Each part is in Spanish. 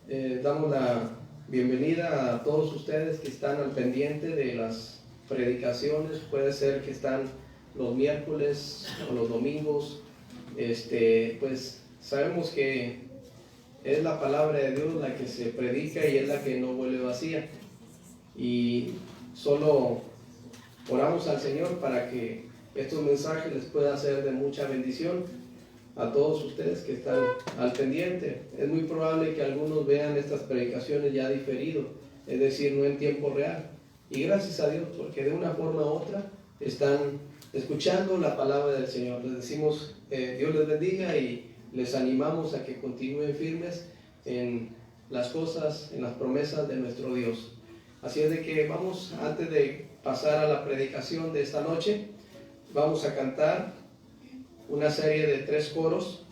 Damos la bienvenida a todos ustedes que están al pendiente de las predicaciones. Puede ser que están los miércoles o los domingos. Pues sabemos que es la palabra de Dios la que se predica y es la que no vuelve vacía. Y solo oramos al Señor para que estos mensajes les puedan ser de mucha bendición a todos ustedes que están al pendiente. Es muy probable que algunos vean estas predicaciones ya diferido, es decir, no en tiempo real. Y gracias a Dios, porque de una forma u otra están escuchando la palabra del Señor. Les decimos, Dios les bendiga y les animamos a que continúen firmes en las cosas, en las promesas de nuestro Dios. Así es de que vamos, antes de pasar a la predicación de esta noche, vamos a cantar una serie de 3 coros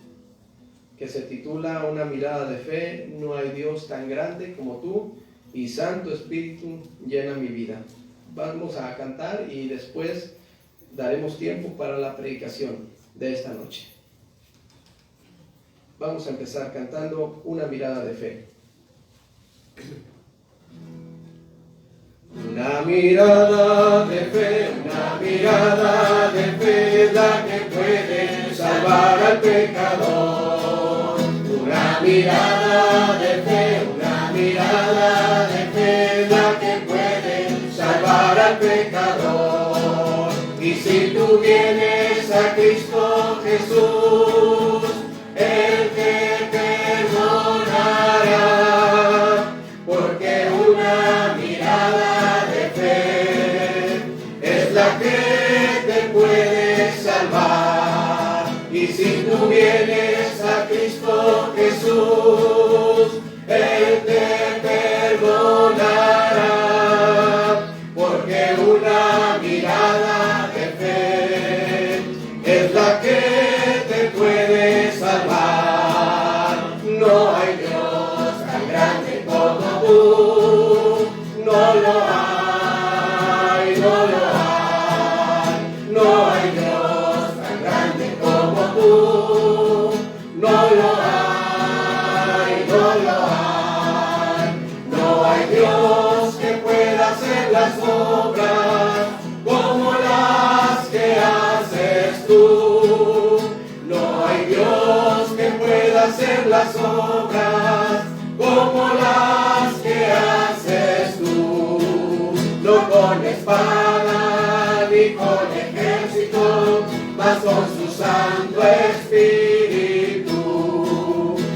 que se titula Una mirada de fe, no hay Dios tan grande como tú, y Santo Espíritu llena mi vida. Vamos a cantar y después daremos tiempo para la predicación de esta noche. Vamos a empezar cantando Una mirada de fe. Una mirada de fe, una mirada de fe es la que puede salvar al pecador. Una mirada de fe, una mirada de fe es la que puede salvar al pecador. Y si tú vienes a Cristo Jesús, Él te perdonará, porque una mirada de fe es la que te puede salvar. Y si tú vienes a Cristo Jesús, Él te perdonará, porque una mirada de fe es la que te puede salvar. No hay Dios tan grande como tú, no lo hay, no lo hay. No hay Dios tan grande como tú, no lo hay, no lo hay. No hay Dios que pueda hacer las obras como las que haces tú. No hay Dios que pueda hacer las obras como las que haces tú. No con espada ni con ejército, mas con su Santo Espíritu.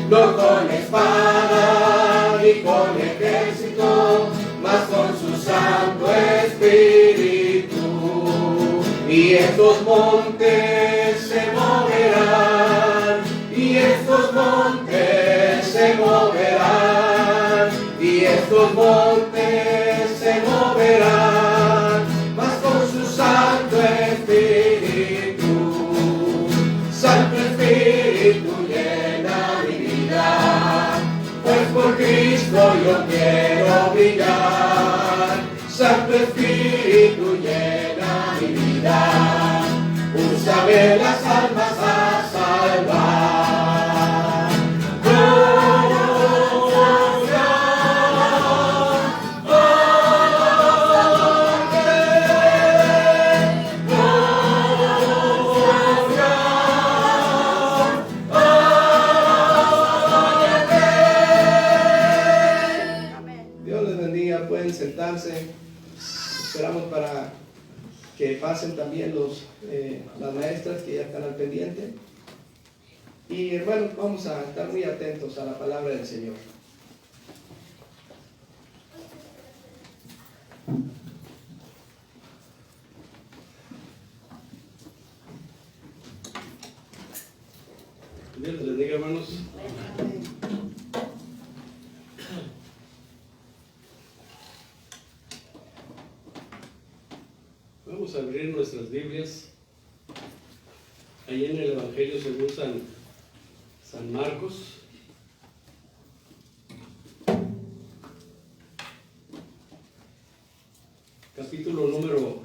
No con espada ni con ejército, mas con su Santo Espíritu. Y estos montes se moverán, y estos montes se moverán, y estos montes se moverán, mas con su Santo Espíritu. Santo Espíritu llena mi vida, pues por Cristo yo quiero brillar. Santo Espíritu llena mi vida, úsame las almas a salvar. Dios les bendiga, pueden sentarse. Esperamos para que pasen también las maestras que ya están al pendiente. Y hermanos, vamos a estar muy atentos a la palabra del Señor. Dios les bendiga, hermanos. Vamos a abrir nuestras Biblias ahí en el Evangelio según San Marcos. Capítulo número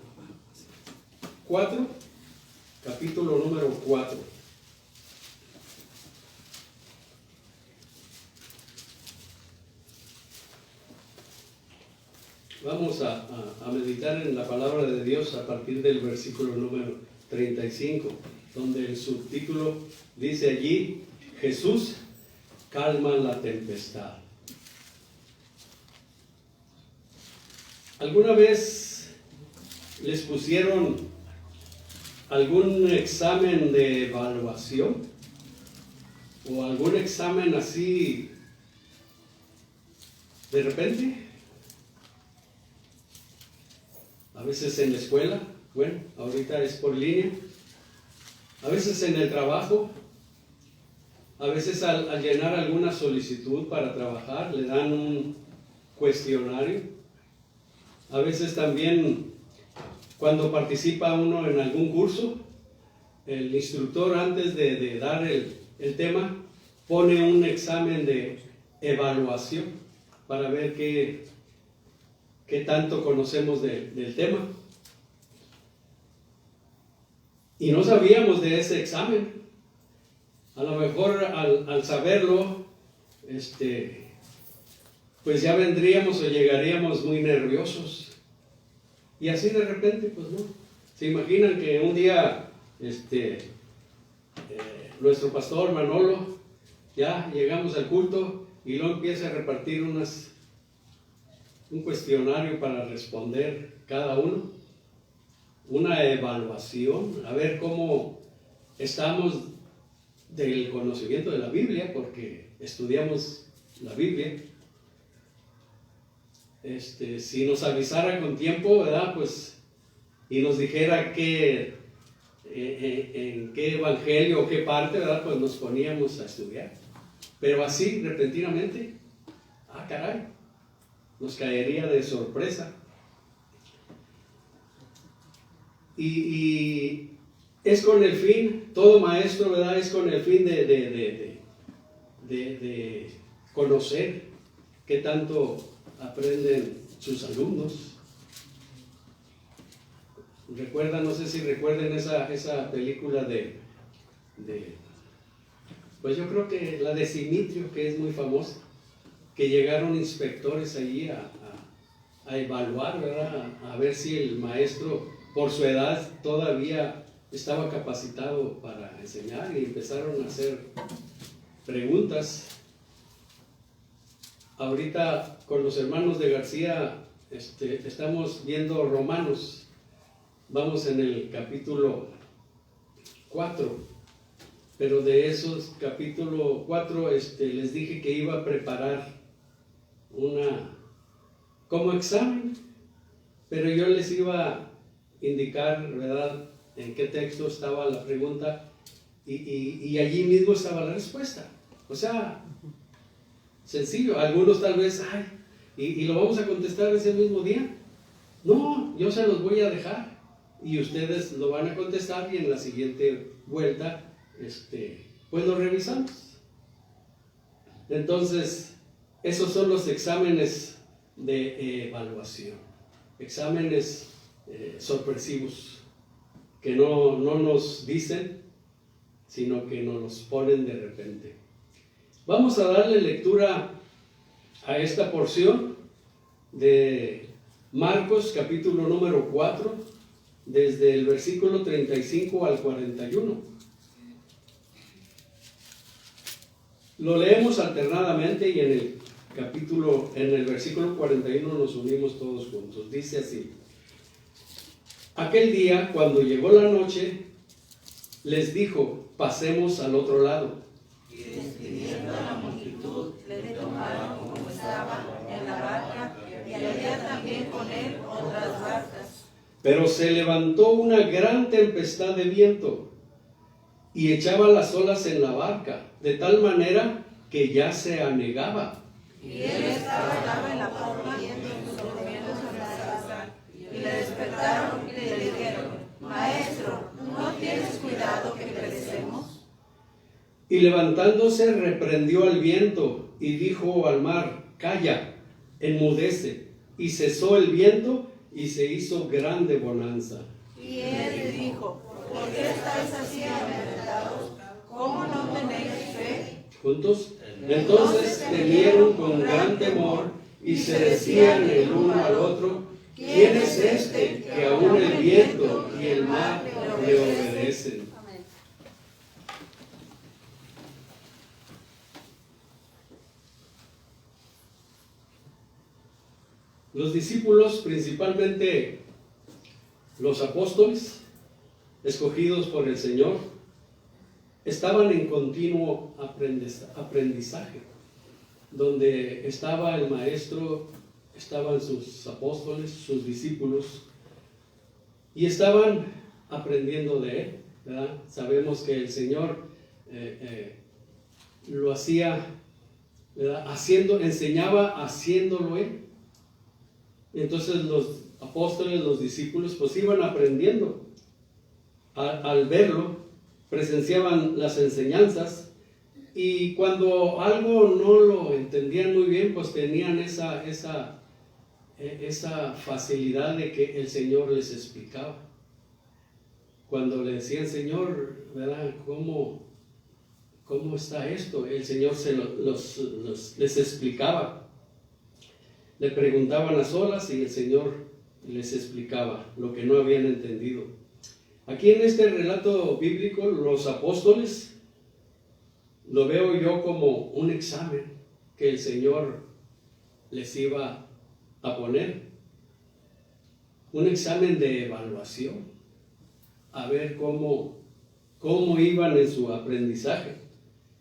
4. Capítulo número 4. Vamos a meditar en la palabra de Dios a partir del versículo número 35, donde el subtítulo dice allí: Jesús calma la tempestad. ¿Alguna vez les pusieron algún examen de evaluación? ¿O algún examen así de repente? A veces en la escuela, bueno, ahorita es por línea. A veces en el trabajo. A veces al llenar alguna solicitud para trabajar le dan un cuestionario. A veces también cuando participa uno en algún curso, el instructor antes de dar el tema pone un examen de evaluación para ver qué tanto conocemos del tema. Y no sabíamos de ese examen. A lo mejor al saberlo, pues ya vendríamos o llegaríamos muy nerviosos. Y así de repente, pues no. ¿Se imaginan que un día nuestro pastor Manolo, ya llegamos al culto y luego empieza a repartir un cuestionario para responder cada uno? Una evaluación, a ver cómo estamos del conocimiento de la Biblia, porque estudiamos la Biblia. Si nos avisara con tiempo, ¿verdad? Pues, y nos dijera en qué evangelio o qué parte, ¿verdad? Pues nos poníamos a estudiar. Pero así, repentinamente, caray, nos caería de sorpresa. Y es con el fin, todo maestro, ¿verdad? Es con el fin de conocer qué tanto aprenden sus alumnos. Recuerdan, no sé si recuerden esa película pues yo creo que la de Simitrio, que es muy famosa, que llegaron inspectores allí a evaluar, ¿verdad? A ver si el maestro, por su edad, todavía estaba capacitado para enseñar, y empezaron a hacer preguntas. Ahorita con los hermanos de García estamos viendo Romanos. Vamos en el capítulo 4, pero de esos capítulo 4 les dije que iba a preparar como examen, pero yo les iba a indicar, ¿verdad?, en qué texto estaba la pregunta y allí mismo estaba la respuesta. O sea, sencillo. Algunos tal vez, y lo vamos a contestar ese mismo día. No, yo se los voy a dejar y ustedes lo van a contestar, y en la siguiente vuelta pues lo revisamos. Entonces, esos son los exámenes de evaluación, exámenes sorpresivos, que no nos dicen, sino que nos los ponen de repente. Vamos a darle lectura a esta porción de Marcos, capítulo número 4, desde el versículo 35 al 41. Lo leemos alternadamente, y en el versículo 41 nos unimos todos juntos. Dice así: Aquel día, cuando llegó la noche, les dijo: pasemos al otro lado. Y despidiendo a la multitud, le tomaron como estaba en la barca, y había también con él otras barcas. Pero se levantó una gran tempestad de viento y echaba las olas en la barca, de tal manera que ya se anegaba. Y él estaba en la popa, durmiendo sobre la casa. Y le despertaron y le dijeron: Maestro, ¿no tienes cuidado que perecemos? Y levantándose reprendió al viento y dijo al mar: Calla, enmudece. Y cesó el viento y se hizo grande bonanza. Y él le dijo: ¿Por qué estáis así amedrentados? ¿Cómo no tenéis fe? Juntos. Entonces temieron con gran temor y se decían el uno al otro: ¿quién es este que aún el viento y el mar le obedecen? Los discípulos, principalmente los apóstoles, escogidos por el Señor, estaban en continuo aprendizaje, donde estaba el Maestro, estaban sus apóstoles, sus discípulos, y estaban aprendiendo de Él, ¿verdad? Sabemos que el Señor lo hacía, ¿verdad? Enseñaba haciéndolo Él. Entonces los apóstoles, los discípulos, pues iban aprendiendo. Al verlo, presenciaban las enseñanzas, y cuando algo no lo entendían muy bien, pues tenían esa facilidad de que el Señor les explicaba. Cuando le decían: Señor, ¿verdad? ¿Cómo está esto? El Señor les explicaba. Le preguntaban a solas y el Señor les explicaba lo que no habían entendido. Aquí en este relato bíblico, los apóstoles, lo veo yo como un examen que el Señor les iba a poner. Un examen de evaluación, a ver cómo iban en su aprendizaje,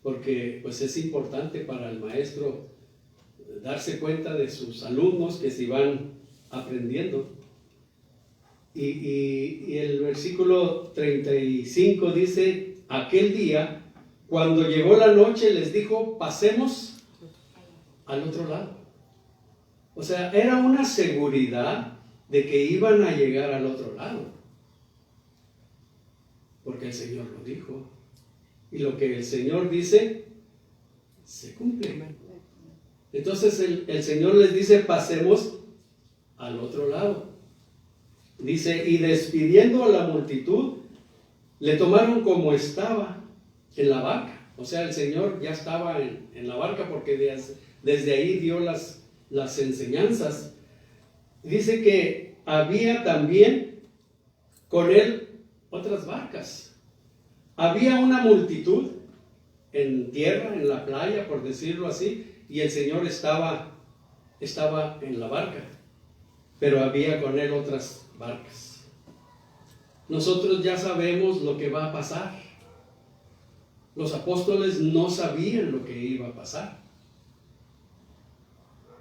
porque pues es importante para el maestro darse cuenta de sus alumnos que se van aprendiendo. Y el versículo 35 dice: aquel día, cuando llegó la noche, les dijo: pasemos al otro lado. O sea, era una seguridad de que iban a llegar al otro lado, porque el Señor lo dijo, y lo que el Señor dice se cumple. Entonces el Señor les dice: pasemos al otro lado. Dice: y despidiendo a la multitud, le tomaron como estaba en la barca. O sea, el Señor ya estaba en la barca, porque desde ahí dio las enseñanzas. Dice que había también con él otras barcas. Había una multitud en tierra, en la playa, por decirlo así, y el Señor estaba en la barca, pero había con él otras barcas. Nosotros ya sabemos lo que va a pasar. Los apóstoles no sabían lo que iba a pasar.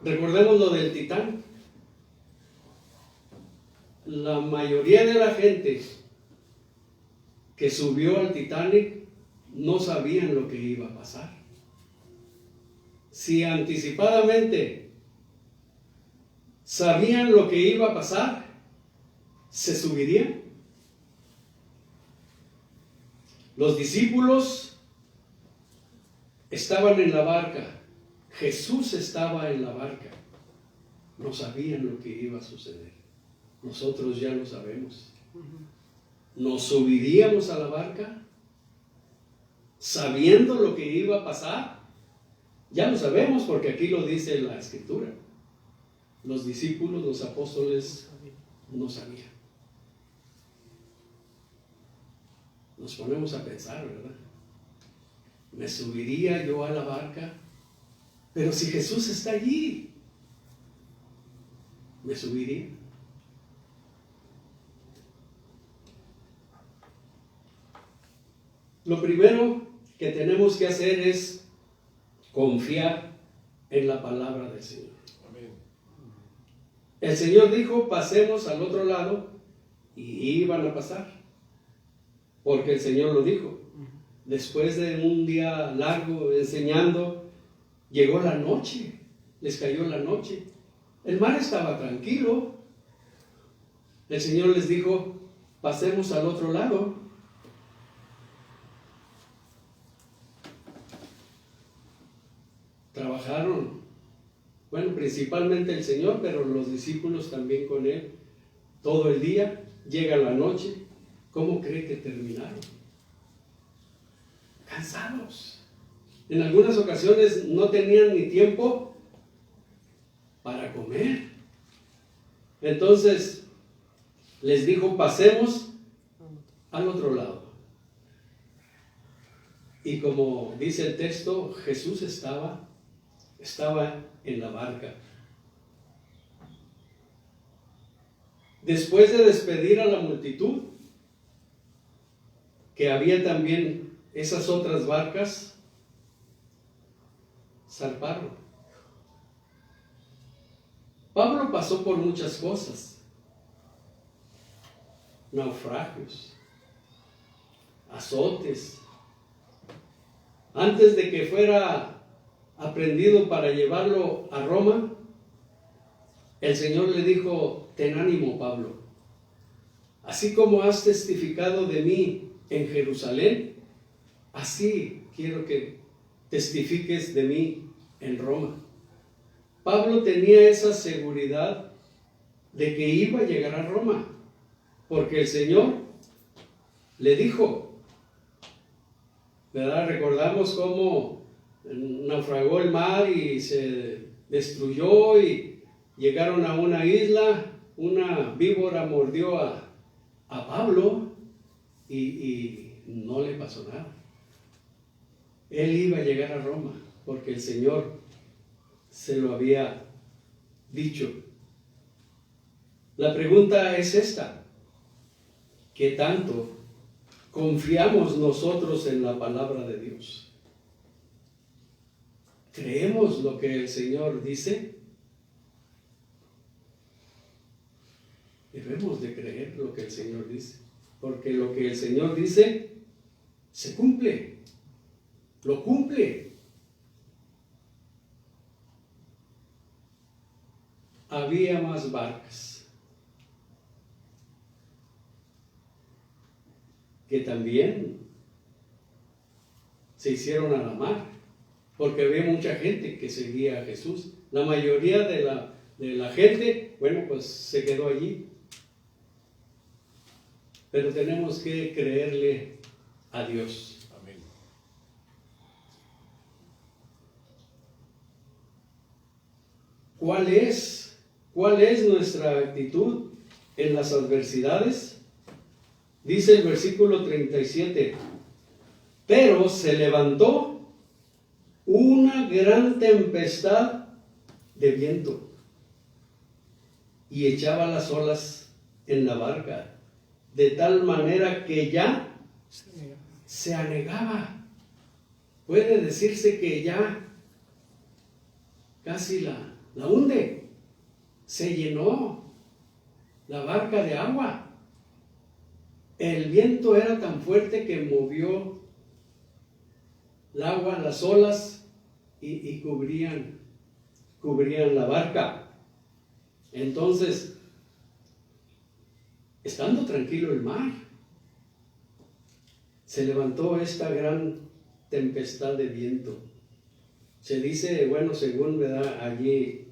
Recordemos lo del Titán. La mayoría de la gente que subió al Titanic no sabían lo que iba a pasar. Si anticipadamente sabían lo que iba a pasar, ¿se subirían? Los discípulos estaban en la barca, Jesús estaba en la barca, no sabían lo que iba a suceder. Nosotros ya lo sabemos. ¿Nos subiríamos a la barca sabiendo lo que iba a pasar? Ya lo sabemos, porque aquí lo dice la Escritura. Los discípulos, los apóstoles, no sabían. Nos ponemos a pensar, ¿verdad? ¿Me subiría yo a la barca? Pero si Jesús está allí, ¿me subiría? Lo primero que tenemos que hacer es confiar en la palabra del Señor. Amén. El Señor dijo: pasemos al otro lado, y iban a pasar, porque el Señor lo dijo. Después de un día largo enseñando, llegó la noche, les cayó la noche. El mar estaba tranquilo. El Señor les dijo: pasemos al otro lado. Trabajaron, bueno, principalmente el Señor, pero los discípulos también con Él, todo el día. Llega la noche. ¿Cómo cree que terminaron? Cansados. En algunas ocasiones no tenían ni tiempo para comer. Entonces les dijo, pasemos al otro lado. Y como dice el texto, Jesús estaba en la barca. Después de despedir a la multitud, que había también esas otras barcas, zarparon. Pablo pasó por muchas cosas: naufragios, azotes. Antes de que fuera aprendido para llevarlo a Roma, el Señor le dijo: ten ánimo, Pablo, así como has testificado de mí en Jerusalén, así quiero que testifiques de mí en Roma. Pablo tenía esa seguridad de que iba a llegar a Roma, porque el Señor le dijo, ¿verdad? Recordamos cómo naufragó el mar y se destruyó y llegaron a una isla, una víbora mordió a Pablo y no le pasó nada. Él iba a llegar a Roma porque el Señor se lo había dicho. La pregunta es esta: ¿qué tanto confiamos nosotros en la palabra de Dios? ¿Creemos lo que el Señor dice? Debemos de creer lo que el Señor dice, porque lo que el Señor dice se cumple, lo cumple. Había más barcas que también se hicieron a la mar, porque había mucha gente que seguía a Jesús. La mayoría de la gente, bueno, pues se quedó allí. Pero tenemos que creerle a Dios. Amén. ¿Cuál es nuestra actitud en las adversidades? Dice el versículo 37, pero se levantó una gran tempestad de viento y echaba las olas en la barca, de tal manera que ya se anegaba. Puede decirse que ya casi la hunde. Se llenó la barca de agua. El viento era tan fuerte que movió el agua, las olas, y cubrían la barca. Entonces, estando tranquilo el mar, se levantó esta gran tempestad de viento. Se dice, bueno, según allí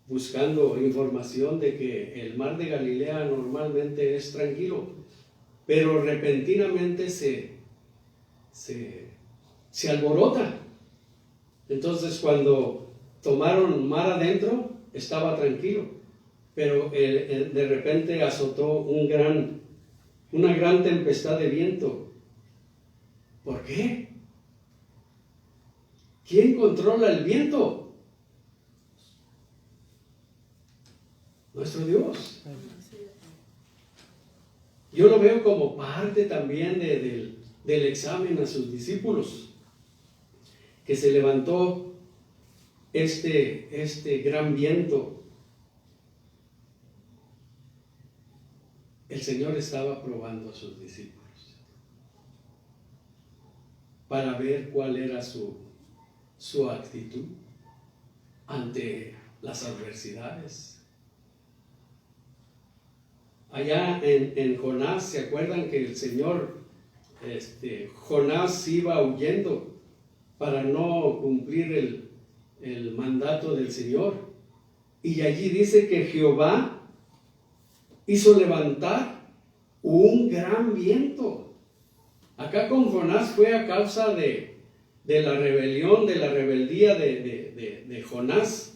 buscando información, de que el mar de Galilea normalmente es tranquilo, pero repentinamente se alborota. Entonces, cuando tomaron mar adentro, estaba tranquilo, pero de repente azotó una gran tempestad de viento. ¿Por qué? ¿Quién controla el viento? Nuestro Dios. Yo lo veo como parte también del examen a sus discípulos, que se levantó este gran viento. El Señor estaba probando a sus discípulos para ver cuál era su actitud ante las adversidades. Allá en Jonás, ¿se acuerdan que el Señor, Jonás iba huyendo para no cumplir el mandato del Señor? Y allí dice que Jehová hizo levantar un gran viento. Acá con Jonás fue a causa de la rebelión, de la rebeldía de de Jonás,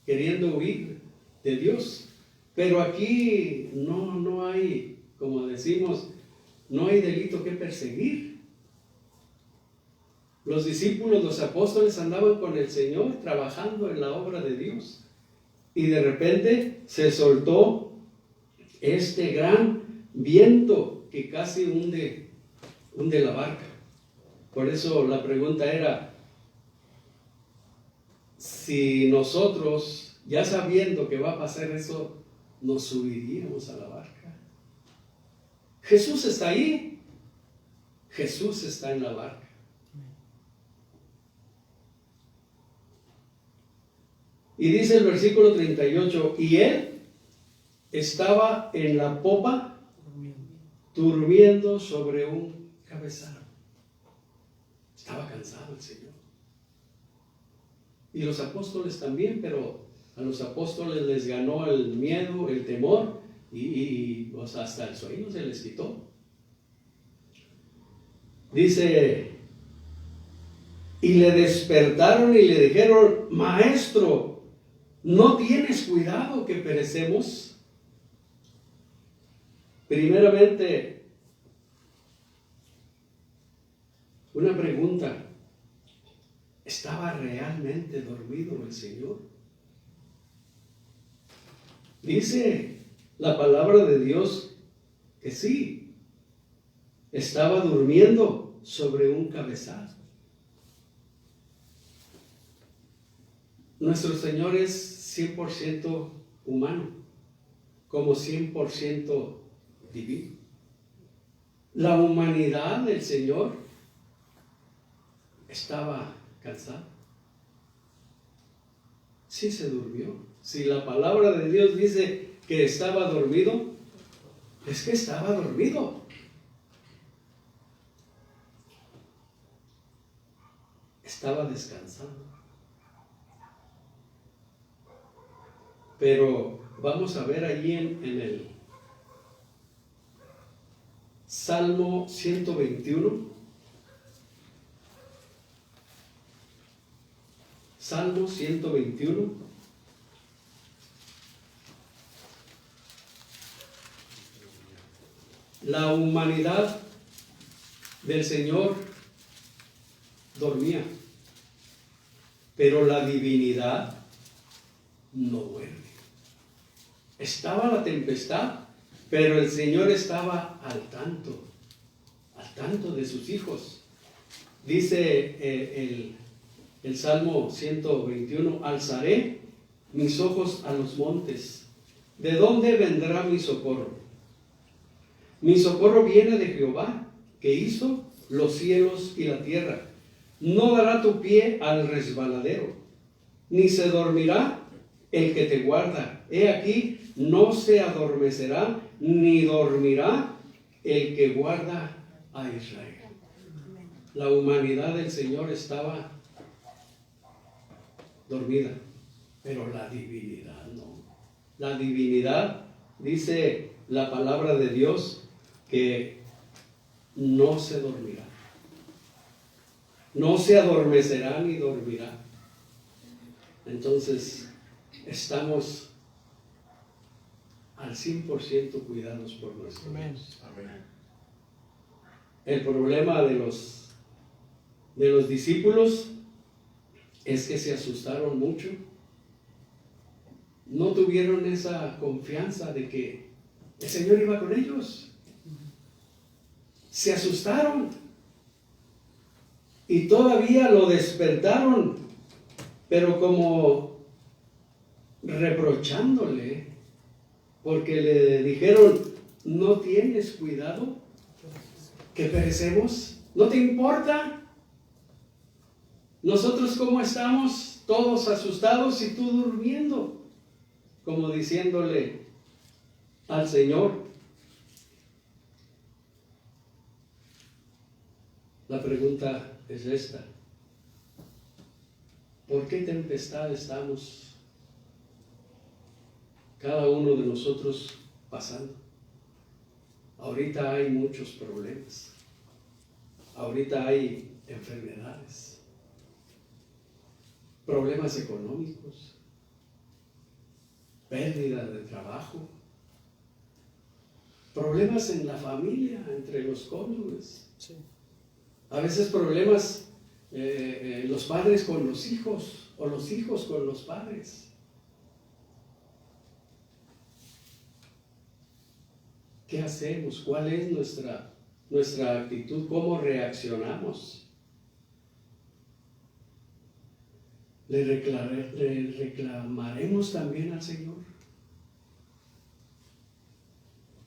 queriendo huir de Dios. Pero aquí no hay, como decimos, no hay delito que perseguir. Los discípulos, los apóstoles andaban con el Señor trabajando en la obra de Dios. Y de repente se soltó este gran viento que casi hunde la barca. Por eso la pregunta era, si nosotros, ya sabiendo que va a pasar eso, nos subiríamos a la barca. Jesús está ahí. Jesús está en la barca. Y dice el versículo 38, y él estaba en la popa durmiendo sobre un cabezal. Estaba cansado el Señor. Y los apóstoles también, pero a los apóstoles les ganó el miedo, el temor, y pues hasta el sueño se les quitó. Dice, y le despertaron y le dijeron, Maestro, ¿no tienes cuidado que perecemos? Primeramente, una pregunta. ¿Estaba realmente dormido el Señor? Dice la palabra de Dios que sí. Estaba durmiendo sobre un cabezal. Nuestro Señor es 100% humano, como 100% divino. La humanidad del Señor estaba cansado. Sí se durmió. Si la palabra de Dios dice que estaba dormido, es que estaba dormido. Estaba descansando. Pero vamos a ver allí en el Salmo 121. Salmo 121. La humanidad del Señor dormía, pero la divinidad no duerme. Estaba la tempestad, pero el Señor estaba al tanto de sus hijos. Dice el Salmo 121, alzaré mis ojos a los montes. ¿De dónde vendrá mi socorro? Mi socorro viene de Jehová, que hizo los cielos y la tierra. No dará tu pie al resbaladero, ni se dormirá el que te guarda. He aquí, no se adormecerá, ni dormirá el que guarda a Israel. La humanidad del Señor estaba dormida, pero la divinidad no. La divinidad, dice la palabra de Dios, que no se dormirá. No se adormecerá ni dormirá. Entonces, estamos al 100% cuidados por nuestro Dios. Amén. El problema de los discípulos es que se asustaron mucho. No tuvieron esa confianza de que el Señor iba con ellos. Se asustaron y todavía lo despertaron, pero como reprochándole, porque le dijeron, ¿no tienes cuidado que perecemos? ¿No te importa? Nosotros cómo estamos, todos asustados y tú durmiendo, como diciéndole al Señor. La pregunta es esta: ¿por qué tempestad estamos cada uno de nosotros pasando? Ahorita hay muchos problemas, ahorita hay enfermedades, problemas económicos, pérdida de trabajo, problemas en la familia, entre los cónyuges. Sí. A veces problemas los padres con los hijos o los hijos con los padres. ¿Qué hacemos? ¿Cuál es nuestra actitud? ¿Cómo reaccionamos? ¿Le reclamaremos también al Señor?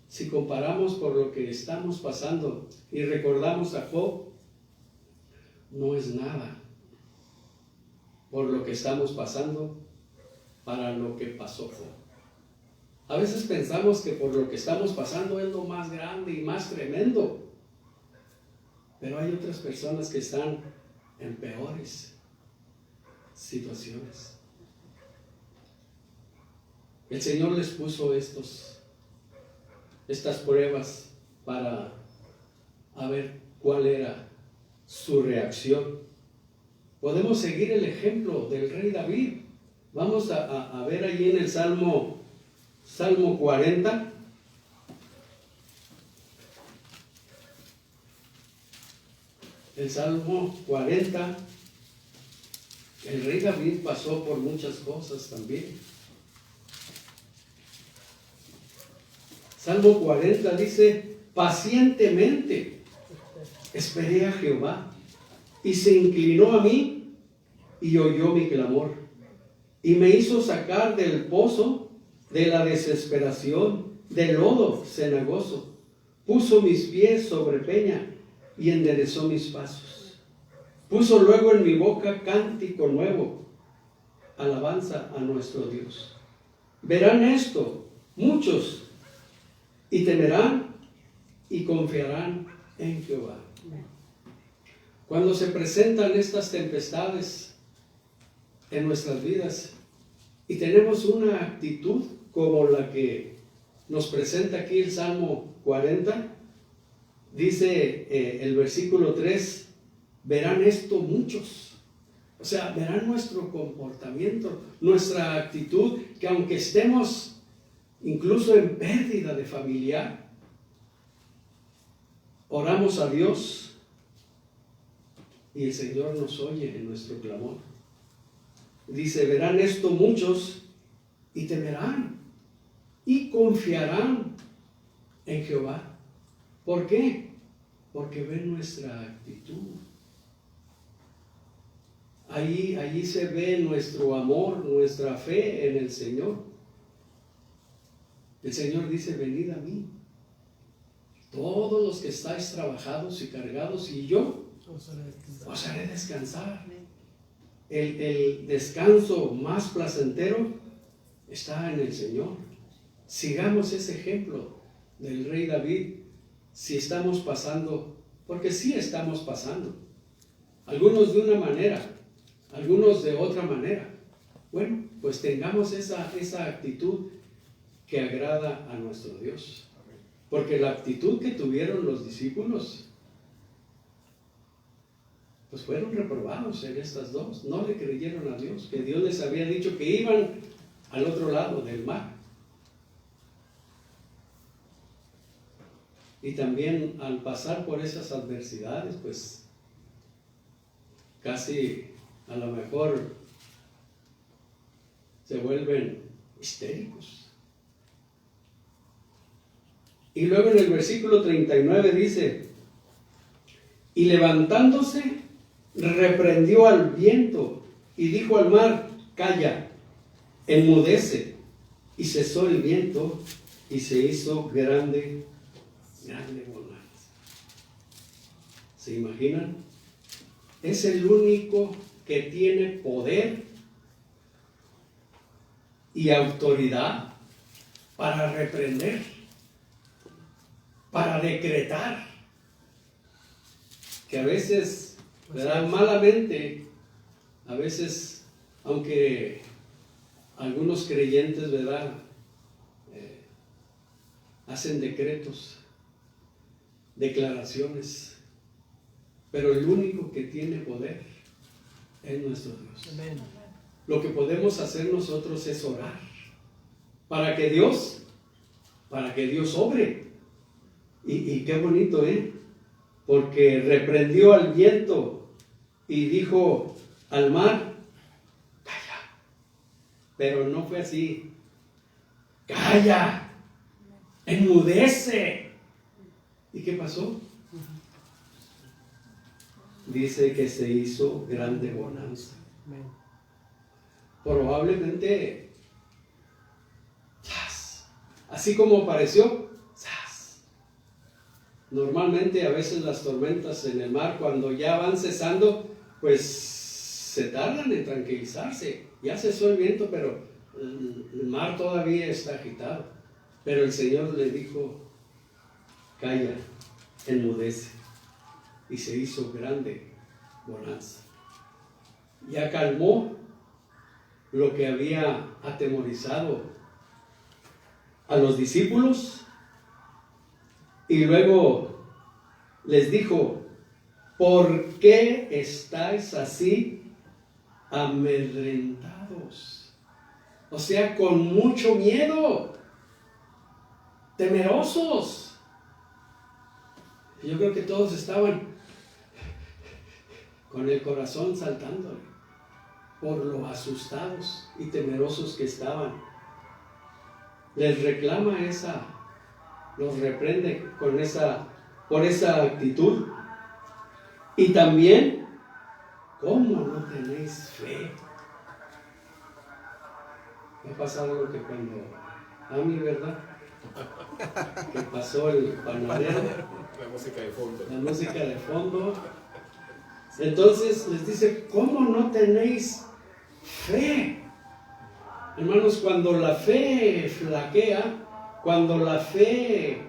Si comparamos por lo que estamos pasando y recordamos a Job, no es nada por lo que estamos pasando para lo que pasó Job. A veces pensamos que por lo que estamos pasando es lo más grande y más tremendo, pero hay otras personas que están en peores situaciones. El Señor les puso estas pruebas para ver cuál era su reacción. Podemos seguir el ejemplo del rey David. Vamos a ver allí en el Salmo 40. El Salmo 40. El rey David pasó por muchas cosas también. Salmo 40 dice: pacientemente esperé a Jehová, y se inclinó a mí, y oyó mi clamor, y me hizo sacar del pozo de la desesperación, del lodo cenagoso. Puso mis pies sobre peña, y enderezó mis pasos. Puso luego en mi boca cántico nuevo, alabanza a nuestro Dios. Verán esto muchos, y temerán y confiarán en Jehová. Cuando se presentan estas tempestades en nuestras vidas y tenemos una actitud como la que nos presenta aquí el Salmo 40, dice el versículo 3, verán esto muchos. O sea, verán nuestro comportamiento, nuestra actitud, que aunque estemos incluso en pérdida de familiar, oramos a Dios y el Señor nos oye en nuestro clamor. Dice, verán esto muchos y temerán y confiarán en Jehová. ¿Por qué? Porque ven nuestra actitud. Allí se ve nuestro amor, nuestra fe en el Señor. El Señor dice, venid a mí, todos los que estáis trabajados y cargados, y yo os haré descansar. El descanso más placentero está en el Señor. Sigamos ese ejemplo del rey David. Si estamos pasando, porque sí estamos pasando, algunos de una manera, algunos de otra manera, bueno, pues tengamos esa actitud que agrada a nuestro Dios. Porque la actitud que tuvieron los discípulos, pues fueron reprobados en estas dos. No le creyeron a Dios, que Dios les había dicho que iban al otro lado del mar. Y también al pasar por esas adversidades, pues casi a lo mejor se vuelven histéricos. Y luego en el versículo 39 dice, y levantándose, reprendió al viento y dijo al mar, calla, enmudece. Y cesó el viento y se hizo grande bonanza. ¿Se imaginan? Es el único que tiene poder y autoridad para reprender, para decretar, que a veces, ¿verdad? Malamente, a veces, aunque algunos creyentes, ¿verdad? Hacen decretos, declaraciones, pero el único que tiene poder es nuestro Dios. Amén. lo que podemos hacer nosotros es orar para que Dios obre. Y qué bonito, porque reprendió al viento y dijo al mar, calla. Pero no fue así. Calla, enmudece. ¿Y qué pasó? Dice que se hizo grande bonanza. Probablemente, ¡zas! Así como pareció, ¡zas! Normalmente a veces las tormentas en el mar, cuando ya van cesando, pues se tardan en tranquilizarse. Ya cesó el viento, pero el mar todavía está agitado. Pero el Señor le dijo, calla, enmudece. Y se hizo grande bonanza. Ya calmó lo que había atemorizado a los discípulos. Y luego les dijo, ¿por qué estáis así amedrentados? O sea, con mucho miedo, temerosos. Yo creo que todos estaban con el corazón saltándole por lo asustados y temerosos que estaban. Les reclama los reprende por esa actitud. Y también, ¿cómo no tenéis fe? Me ha pasado lo que cuando a mí, ¿verdad? Que pasó el panadero, La música de fondo. la música de fondo. Entonces les dice, ¿cómo no tenéis fe? Hermanos, cuando la fe flaquea, cuando la fe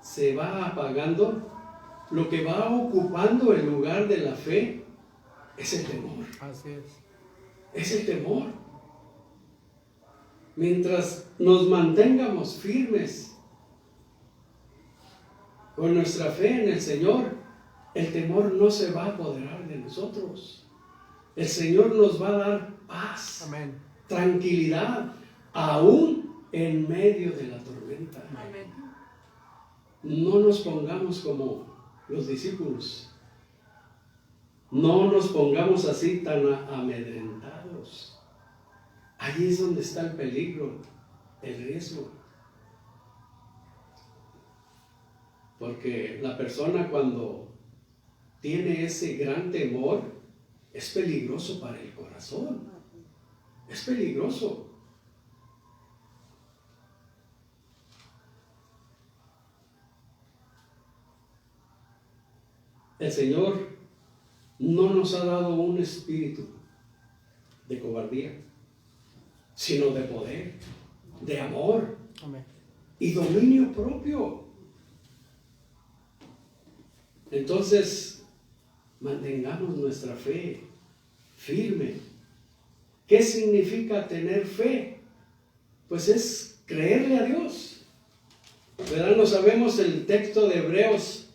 se va apagando, lo que va ocupando el lugar de la fe es el temor. Así es. Es el temor. Mientras nos mantengamos firmes con nuestra fe en el Señor, el temor no se va a apoderar de nosotros. El Señor nos va a dar paz, Amén. tranquilidad, aún en medio de la tormenta. Amén. No nos pongamos como los discípulos. No nos pongamos así tan amedrentados. Allí es donde está el peligro, el riesgo. Porque la persona cuando tiene ese gran temor, es peligroso para el corazón. Es peligroso. El Señor no nos ha dado un espíritu de cobardía, sino de poder, de amor Amén. y dominio propio. Entonces, mantengamos nuestra fe firme. ¿Qué significa tener fe? Pues es creerle a Dios. ¿Verdad? No sabemos el texto de Hebreos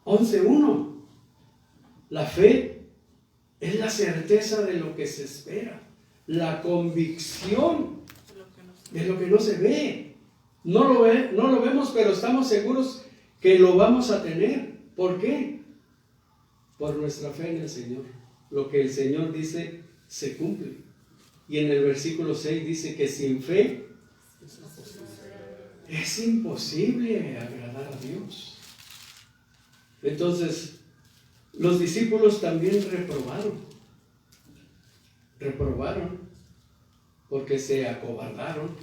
11:1. La fe es la certeza de lo que se espera, la convicción de lo que no se ve. No lo vemos, pero estamos seguros que lo vamos a tener. ¿Por qué? Por nuestra fe en el Señor. Lo que el Señor dice se cumple. Y en el versículo 6 dice que sin fe es imposible agradar a Dios. Entonces, los discípulos también reprobaron porque se acobardaron,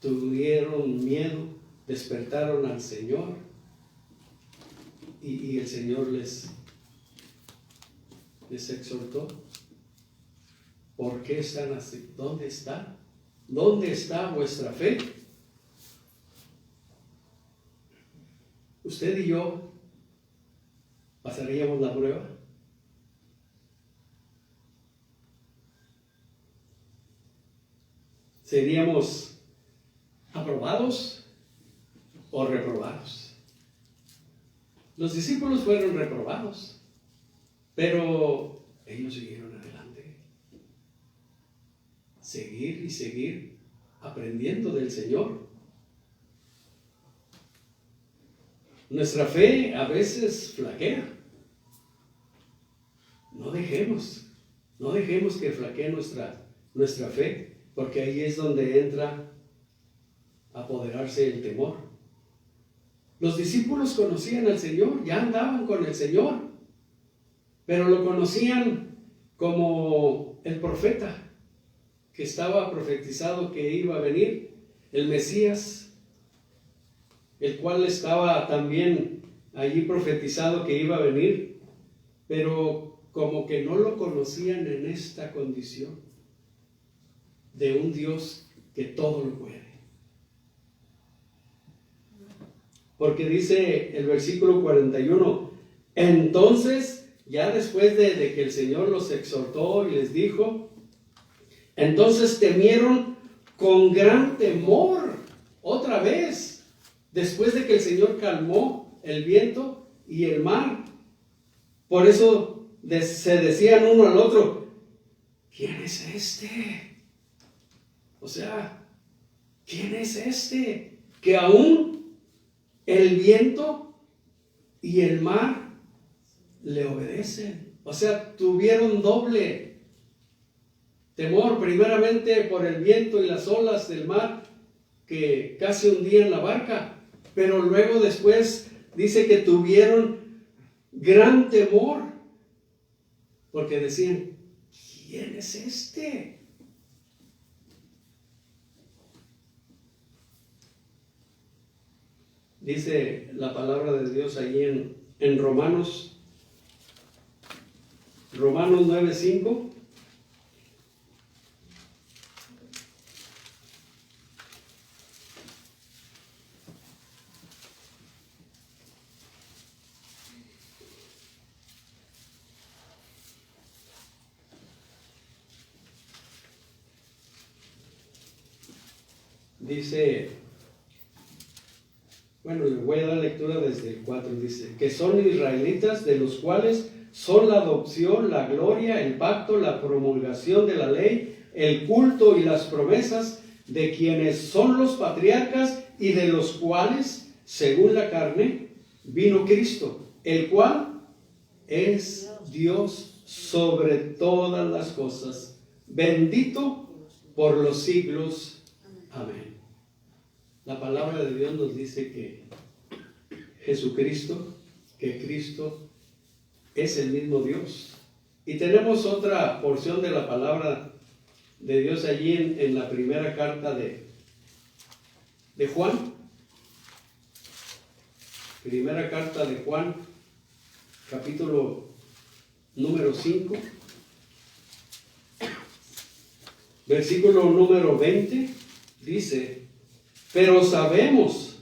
tuvieron miedo, despertaron al Señor y el Señor les exhortó. ¿Por qué están así? ¿Dónde está? ¿Dónde está vuestra fe? Usted y yo pasaríamos la prueba. ¿Seríamos aprobados o reprobados? Los discípulos fueron reprobados, pero ellos siguieron adelante. seguir y seguir aprendiendo del Señor. Nuestra fe a veces flaquea. No dejemos que flaquee nuestra fe, porque ahí es donde entra a apoderarse el temor. Los discípulos conocían al Señor, ya andaban con el Señor, pero lo conocían como el profeta que estaba profetizado que iba a venir, el Mesías, el cual estaba también allí profetizado que iba a venir, pero como que no lo conocían en esta condición de un Dios que todo lo puede. Porque dice el versículo 41, entonces, ya después de que el Señor los exhortó y les dijo, entonces temieron con gran temor, otra vez, después de que el Señor calmó el viento y el mar. Por eso se decían uno al otro, ¿quién es este? O sea, ¿quién es este? Que aún el viento y el mar le obedecen. O sea, tuvieron doble temor, primeramente por el viento y las olas del mar que casi hundían la barca, pero luego después dice que tuvieron gran temor, porque decían, ¿quién es este? Dice la palabra de Dios allí en Romanos 9:5. Dice, bueno, le voy a dar lectura desde el 4, dice, que son israelitas, de los cuales son la adopción, la gloria, el pacto, la promulgación de la ley, el culto y las promesas, de quienes son los patriarcas y de los cuales, según la carne, vino Cristo, el cual es Dios sobre todas las cosas, bendito por los siglos. Amén. La palabra de Dios nos dice que Jesucristo, que Cristo es el mismo Dios. Y tenemos otra porción de la palabra de Dios allí en la primera carta de Juan. Primera carta de Juan, capítulo número 5, versículo número 20, dice, pero sabemos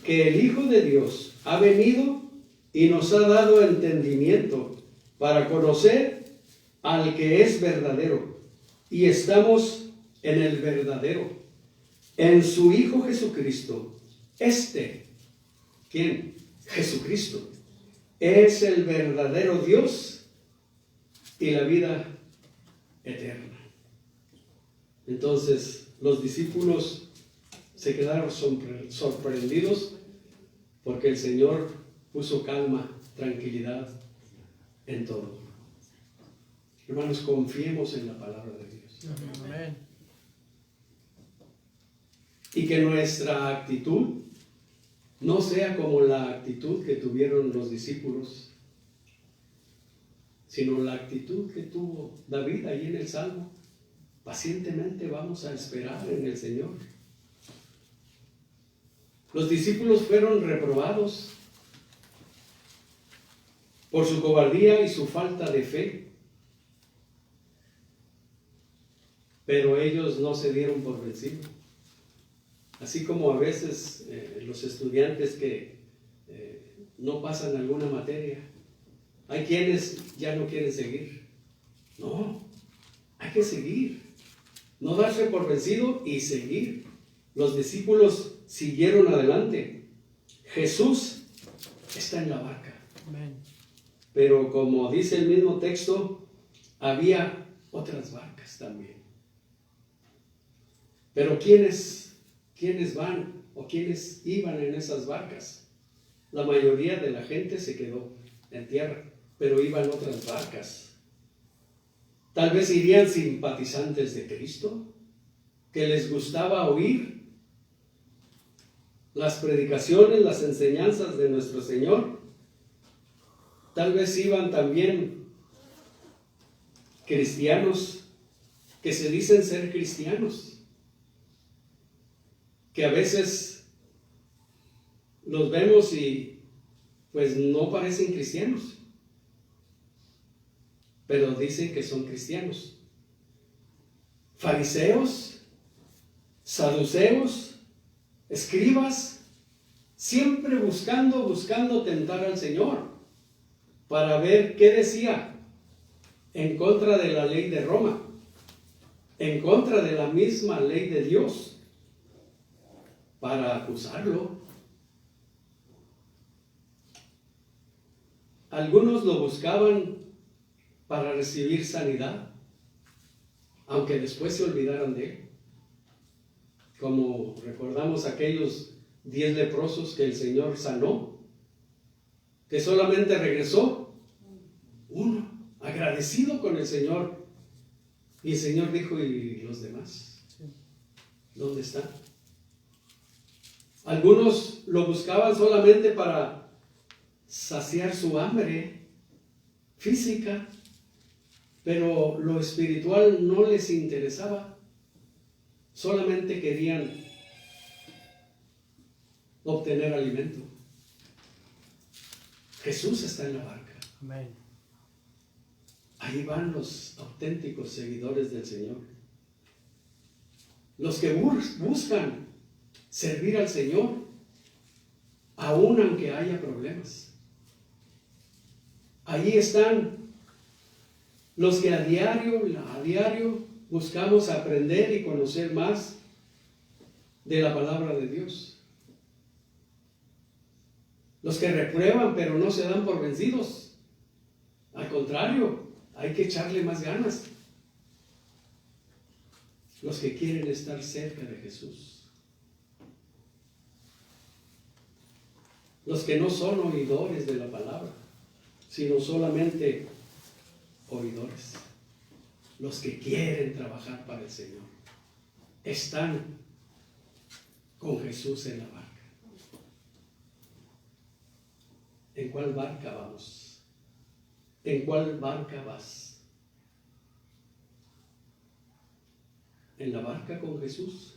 que el Hijo de Dios ha venido y nos ha dado entendimiento para conocer al que es verdadero, y estamos en el verdadero, en su Hijo Jesucristo. ¿Quién? Jesucristo es el verdadero Dios y la vida eterna. Entonces los discípulos se quedaron sorprendidos porque el Señor puso calma, tranquilidad en todo. Hermanos, confiemos en la palabra de Dios. Amén. Y que nuestra actitud no sea como la actitud que tuvieron los discípulos, sino la actitud que tuvo David ahí en el Salmo. Pacientemente vamos a esperar en el Señor. Los discípulos fueron reprobados por su cobardía y su falta de fe, pero ellos no se dieron por vencidos. Así como a veces los estudiantes que no pasan alguna materia, hay quienes ya no quieren seguir. No, hay que seguir, no darse por vencido y seguir. Los discípulos siguieron adelante. Jesús está en la barca. Amén. Pero como dice el mismo texto, había otras barcas también. Pero ¿quiénes van o quiénes iban en esas barcas? La mayoría de la gente se quedó en tierra, pero iban otras barcas. Tal vez irían simpatizantes de Cristo, que les gustaba oír las predicaciones, las enseñanzas de nuestro Señor. Tal vez iban también cristianos que se dicen ser cristianos, que a veces los vemos y pues no parecen cristianos, pero dicen que son cristianos. Fariseos, saduceos, escribas, siempre buscando tentar al Señor para ver qué decía en contra de la ley de Roma, en contra de la misma ley de Dios, para acusarlo. Algunos lo buscaban para recibir sanidad, aunque después se olvidaran de él. Como recordamos aquellos 10 leprosos que el Señor sanó, que solamente regresó uno, agradecido con el Señor. Y el Señor dijo, ¿y los demás? ¿Dónde están? Algunos lo buscaban solamente para saciar su hambre física, pero lo espiritual no les interesaba. Solamente querían obtener alimento. Jesús está en la barca. Amén. Ahí van los auténticos seguidores del Señor. Los que buscan servir al Señor, aun aunque haya problemas. Ahí están los que a diario buscamos aprender y conocer más de la palabra de Dios. Los que reprueban pero no se dan por vencidos. Al contrario, hay que echarle más ganas. Los que quieren estar cerca de Jesús. Los que no son oidores de la palabra, sino solamente oidores. Los que quieren trabajar para el Señor. Están con Jesús en la barca. ¿En cuál barca vamos? ¿En cuál barca vas? ¿En la barca con Jesús?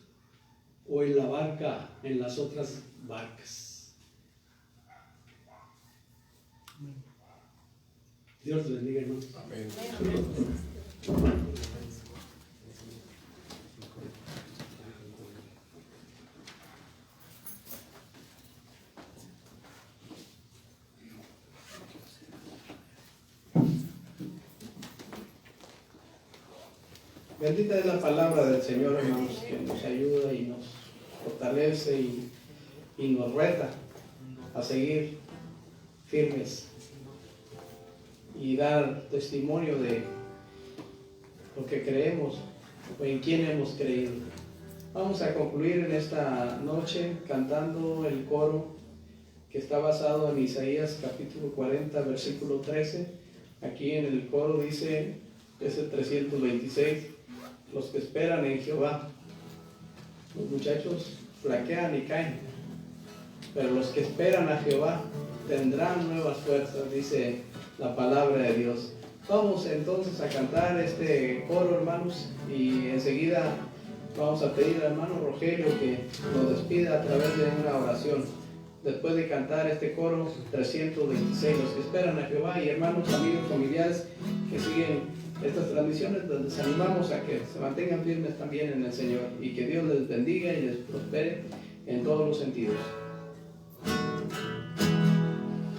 ¿O en la barca, en las otras barcas? Dios te bendiga, hermano. Amén. Bendita es la palabra del Señor, hermanos, que nos ayuda y nos fortalece y nos reta a seguir firmes y dar testimonio de lo que creemos o en quién hemos creído. Vamos a concluir en esta noche cantando el coro que está basado en Isaías capítulo 40, versículo 13. Aquí en el coro dice, es el 326, los que esperan en Jehová. Los muchachos flaquean y caen, pero los que esperan a Jehová tendrán nuevas fuerzas, dice la palabra de Dios. Vamos entonces a cantar este coro, hermanos, y enseguida vamos a pedir al hermano Rogelio que nos despida a través de una oración. Después de cantar este coro 326, los que esperan a Jehová, y hermanos, amigos, familiares que siguen estas transmisiones, les animamos a que se mantengan firmes también en el Señor y que Dios les bendiga y les prospere en todos los sentidos.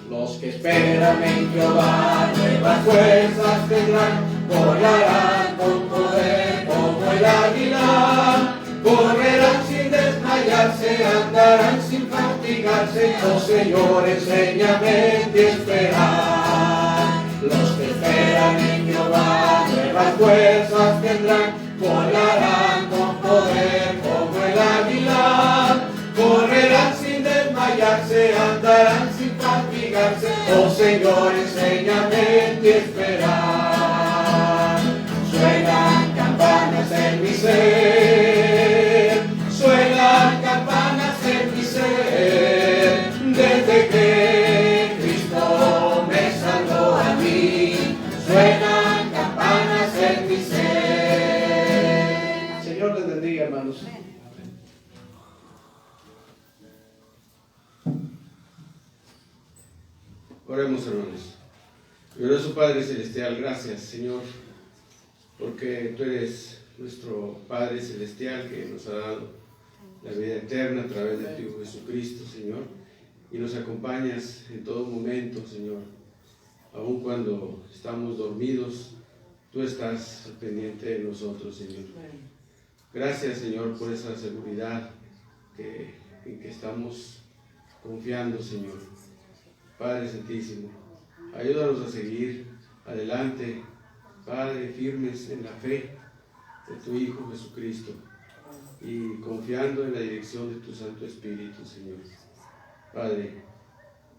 Los que esperan en Jehová nuevas fuerzas tendrán, volarán con poder como el águila, correrán sin desmayarse, andarán sin fatigarse. Oh Señor, enséñame a esperar. Los que esperan en Jehová nuevas fuerzas tendrán, volarán con poder Oh Señor, enséñame en ti esperar. Suenan campanas en mi ser, suenan campanas en mi ser, desde que Cristo me salvó a mí, suenan campanas en mi ser. Señor les bendiga, hermanos. Oremos, hermanos. Glorioso Padre Celestial, gracias, Señor, porque tú eres nuestro Padre Celestial que nos ha dado la vida eterna a través de tu Hijo Jesucristo, Señor, y nos acompañas en todo momento, Señor. Aun cuando estamos dormidos, tú estás al pendiente de nosotros, Señor. Gracias, Señor, por esa seguridad en que estamos confiando, Señor. Padre Santísimo, ayúdanos a seguir adelante, Padre, firmes en la fe de tu Hijo Jesucristo y confiando en la dirección de tu Santo Espíritu, Señor. Padre,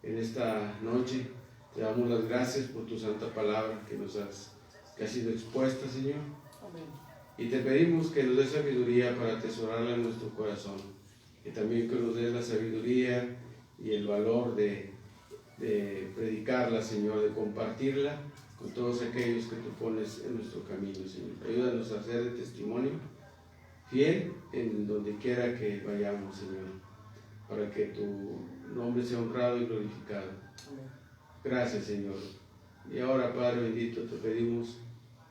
en esta noche te damos las gracias por tu santa palabra que ha sido expuesta, Señor. Y te pedimos que nos des sabiduría para atesorarla en nuestro corazón, y también que nos des la sabiduría y el valor de predicarla, Señor, de compartirla con todos aquellos que tú pones en nuestro camino, Señor. Ayúdanos a ser de testimonio fiel en donde quiera que vayamos, Señor, para que tu nombre sea honrado y glorificado. Gracias, Señor. Y ahora, Padre bendito, te pedimos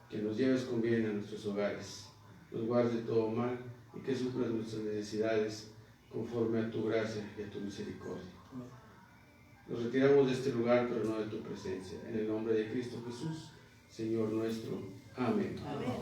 que nos lleves con bien a nuestros hogares, nos guardes de todo mal y que suplas nuestras necesidades conforme a tu gracia y a tu misericordia. Nos retiramos de este lugar, pero no de tu presencia. En el nombre de Cristo Jesús, Señor nuestro. Amén. Amén.